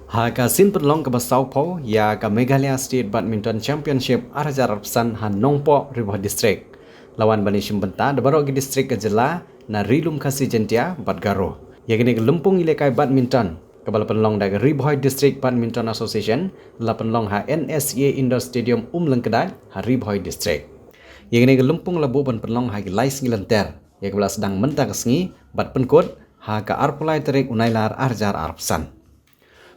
Haka sin penlong ke Nongpoh ya ke Meghalaya State Badminton Championship Arajar Arpsan han Nongpoh Riboh District. Lawan bani bynta de Baroh District ke Jylla na rilum khasi jentia Baroh. Ya gini ke Nonggialehkai Badminton ke bala penlong da Bhoi District Badminton Association la penlong ha NSA Indoor Stadium Lengkedat ha Bhoi District. Ya gini ke lumpung labu ban penlong ha lais ngilenter ya ke bala sedang menta kesngi bad penkot ha ke arpulai terik unailar Arajar Arpsan.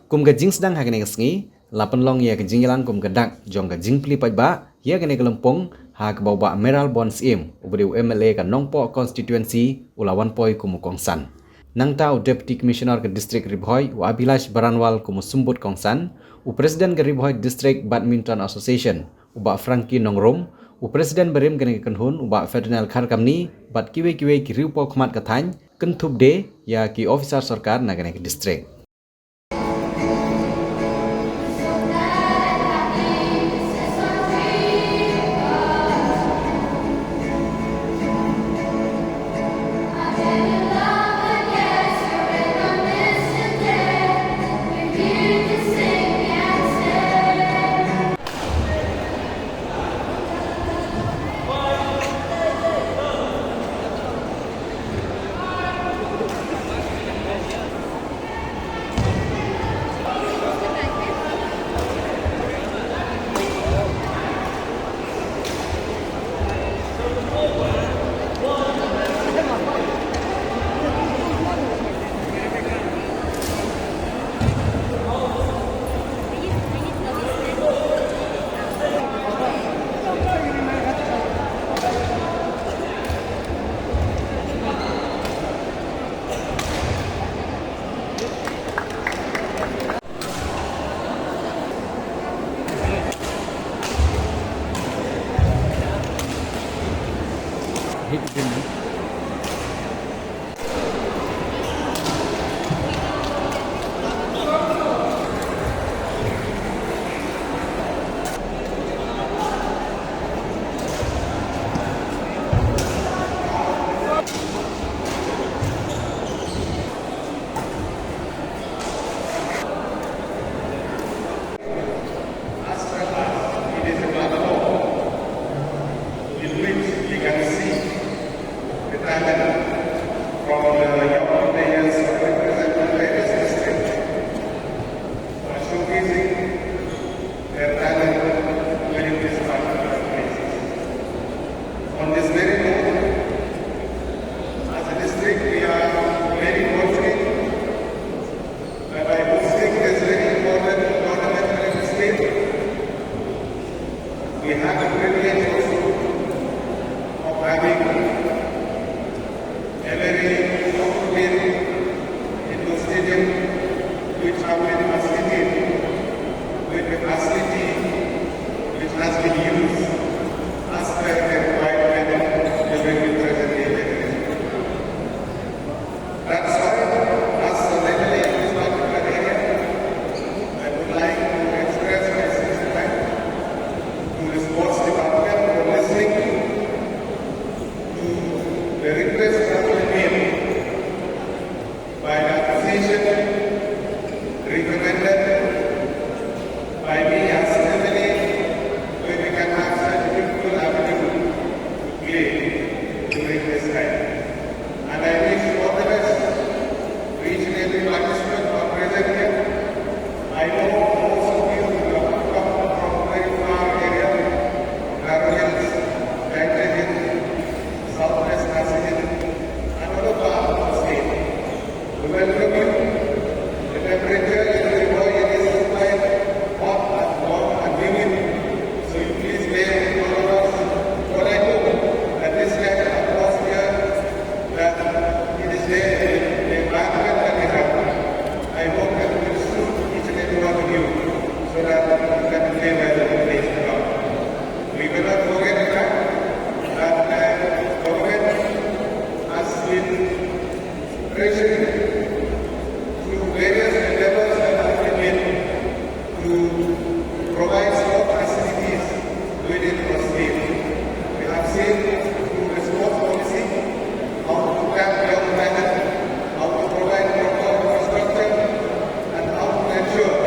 Kum ke jing sedang ha kene kesngi lapan long ya ke jing yalang kum ke dak jong ke jing pli pai ba ya kene ke lempong ha ke bau ba meral bonds im ubri MLA ke Nongpoh constituency ula Wanpoi kum kongsan nang tau deputy commissioner ke district Bhoi wa Abilash Baranwal kum sumbut kongsan u presiden ke Bhoi district badminton association uba Frankie Nongrom u presiden berim kene ke kenhun uba Ferdinand Kharkamni bat kiwe ki riupo khmat ke thany kentup de ya ki officer sarkar na kene ke district. We have the privilege of having a very open into stadium which have been facilitated with a facility which has been used as per the requirement during the present day. That's why, as a locally historical area, I would like to express my sincere thanks to the sports department for listening to the request that was made by the association recommended by me as family where we can have such a beautiful avenue to play during this time. And I wish you all the best to each and every participant who are present here. I know most of you have come from very far area, Baroh Hills, Bangalore Hills, Southwest Passage, and other parts of the state. We welcome you. The temperature in the Bhoi is quite hot and warm and humid, so you please bear with all of us. But I hope that this kind of atmosphere that it is there, the environment that we have, I hope that it will suit each and every one of you so that you can play well in the place to come. We will not forget the fact that government has been pressuring through various endeavors that have been made to provide sport facilities within our state. We have seen through the sports policy how to tap young talent, how to provide proper infrastructure, and how to ensure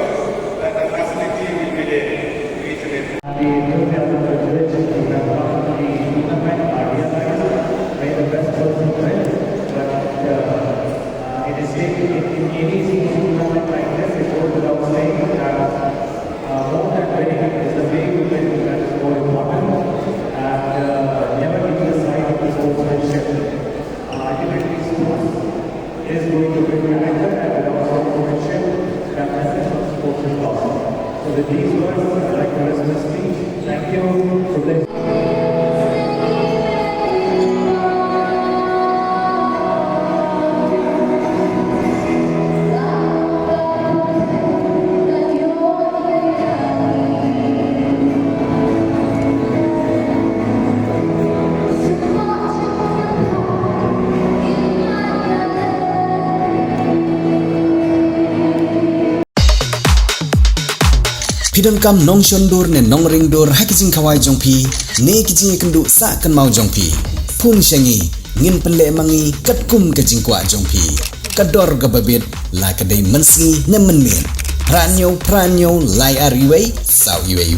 Pidon kam nong shondur ne nong ringdur hakijing kawai jongpi ne kijing kendu sa kan mau jongpi phun shengi ngin penle mangi katkum kajing kwa jongpi kador gababit la kadai mensi ne menmin pranyo lai ariwei sau iwei